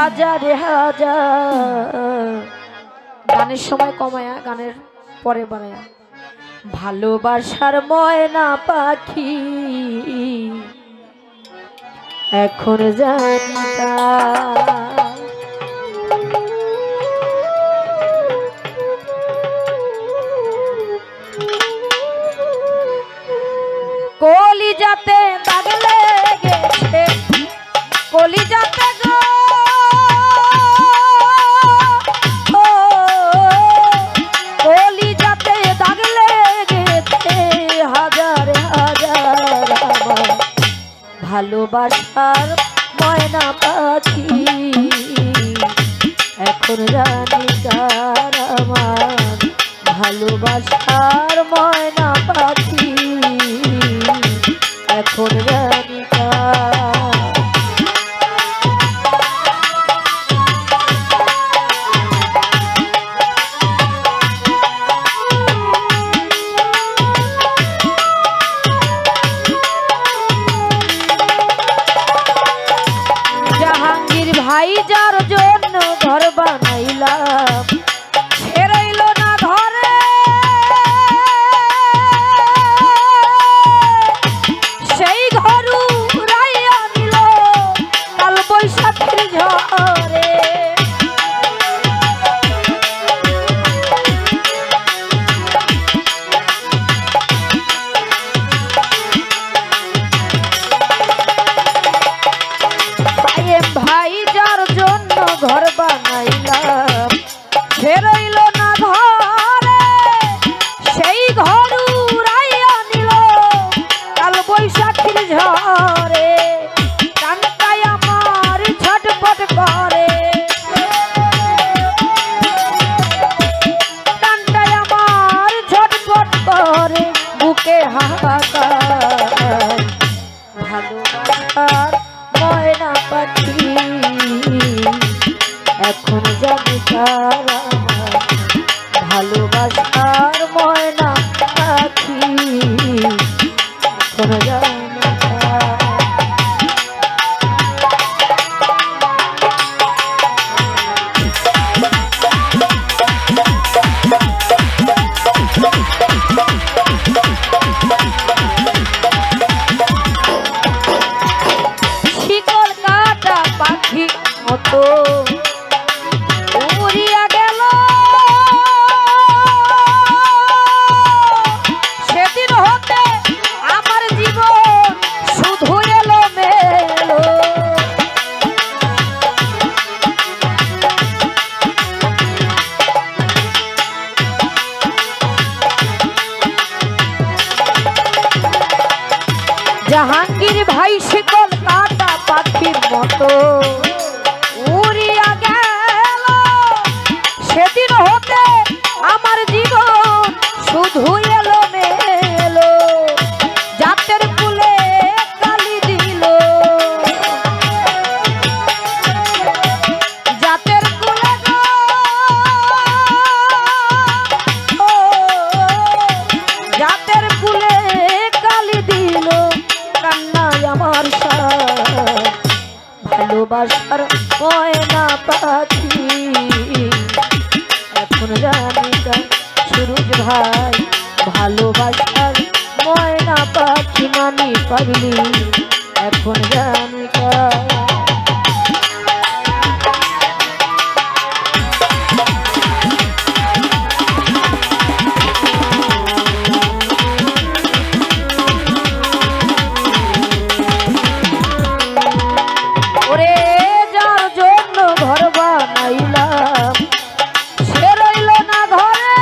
হাজারে হাজার গানের সময় কমায়া গানের পরে বাড়ায়া ভালোবাসার ময়না পাখি এখন জানি তা কলিজাতে দাগ লেগেছে কলিজাতে গো কলিজাতে দাগ লেগেছে হাজার হাজার আমার ভালোবাসার ময়না পাখি এখন জানি তার আমার ভালোবাসার ময়না পাখি এখন জানি জাহাঙ্গীর ভাই যার জন্য ঘর বানাইলাম সে রইল না ঘরে সেই ঘর উড়াইয়া নিল কাল বৈশাখের ঝড়ে ভাই যার জন্য ঘর বানাইলাম সে রইল না ঘরে সেই ঘর উড়াইয়া নিল কাল বৈশাখীর ঝড়ে কানটাই আমার ছটফট করে কানটাই আমার ছটফট করে বুকে হাহাকার ভালোবাসার ময়না পাখি এখন জানি তার আমার ভালোবাসার ময়না পাখি এখন জানি শিকল কাটা পাখি মতো উড়িয়া গেল সেদিন হতে আমার জীবন শুধু এলো মেলো জাহাঙ্গীর ভাই শিকল কাটা পাখির মতো উড়িয়া গেল সেদিন হতে আমার জীবন শুধু এলো মেলো জাতের ফুলে কালি দিল জাতের ফুলে গো জাতের ফুলে কালি দিল কান্নায় আমার ভালোবাসার ময়না পাখি এখন জানি সুরজ ভাই ভালোবাসার ময়না পাখি মানি পাগলি এখন জানি ওরে যার জন্য ঘর বানাইলাম সে রইল না ঘরে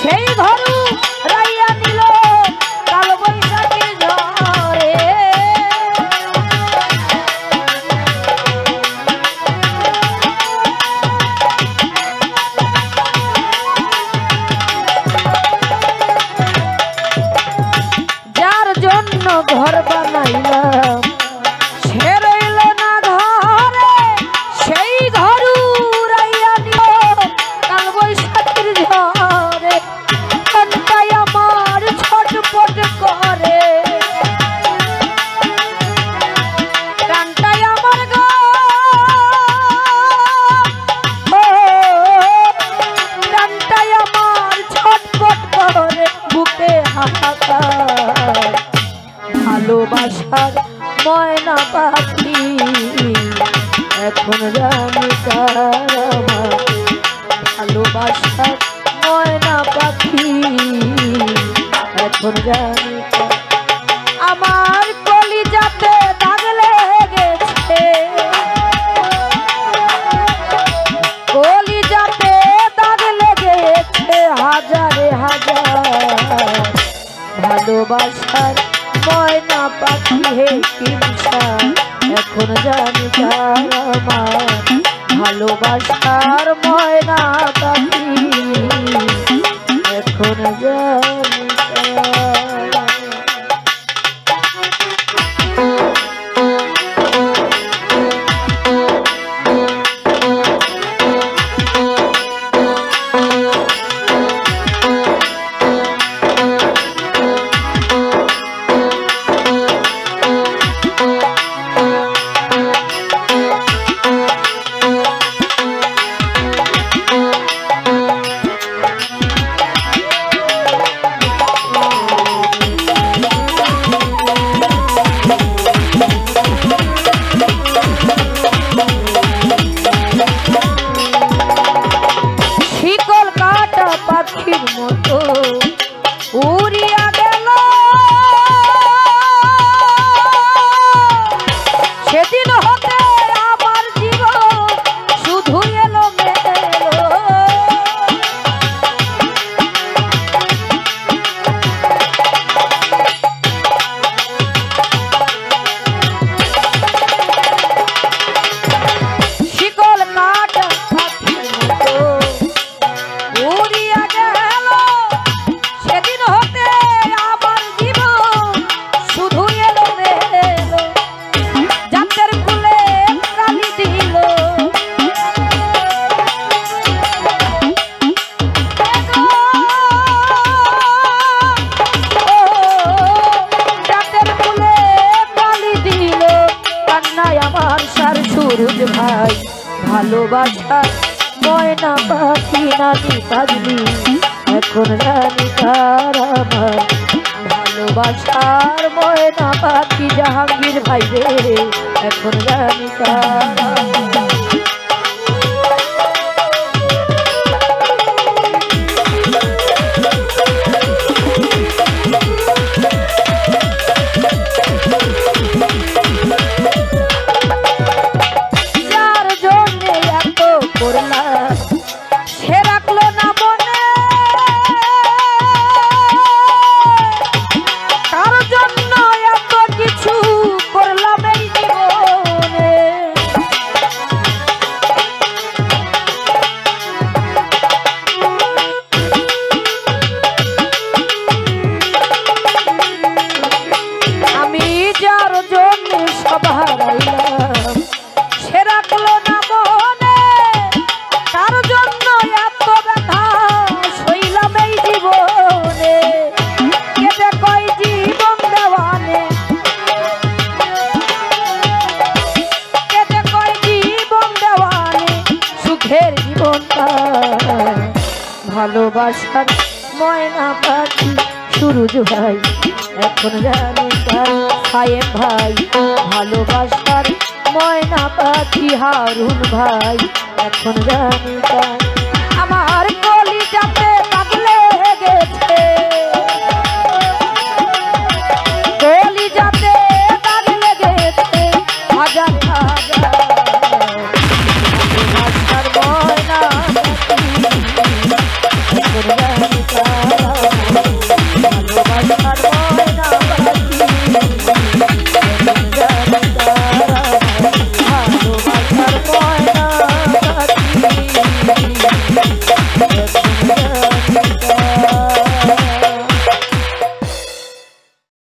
সেই ঘর রাইয়া নিল কাল বৈশাখীর ঝড়ে যার জন্য ঘর বানাইলাম সে রইল না ঘরে সেই ঘর উড়াইয়া নিল কাল বৈশাখীর ঝড়ে কানটাই আমার ছটফট করে আমার ভালোবাসার ময়না পাখি এখন জানি আমার কলিজাতে দাগ লেগেছে কলিজাতে দাগ লেগেছে হাজারে হাজার ভালোবাসার ময়না পাখি হে কিংসা এখন জানি আমার ভালোবাসার ময়না পাখি এখন জানি পাখির মতো উড়িয়া গেল সেদিন হতে আমার জীবন শুধু এলো মেলো শিকল কাটা পাখির মতো উড়িয়া গেল সেদিন হতে আমার জীবন শুধু এলো মেলো জাতের ফুলে কালি দিল জাতের ফুলে কালি দিল কান্নায় আমার সার সুরজ ভাই ভালোবাসা ময়না পাখি নানি বাজলি এখন জানি কার আমার ভালোবাসার ময়না পাখি জাহাঙ্গীর ভাই রে এখন জানি কার যার জন্যে এত করলাম সে রাখলো না মনে কার জন্য এত কিছু করলাম এই জীবনে আমি যার জন্য সব হারাইলাম সে রাখলো না মনে কার জন্য এত ব্যথা সইলাম এই জীবনে কেটে কয় জীবন দেওয়ানে কেটে কয় জীবন দেওয়ানে সুখের জীবনটা ভালোবাসার ময়না পাখি সুরজ ভাই এখন জানি সায়েম ভাই ভালোবাসার ময়না পাখি হারুন ভাই এখন জানি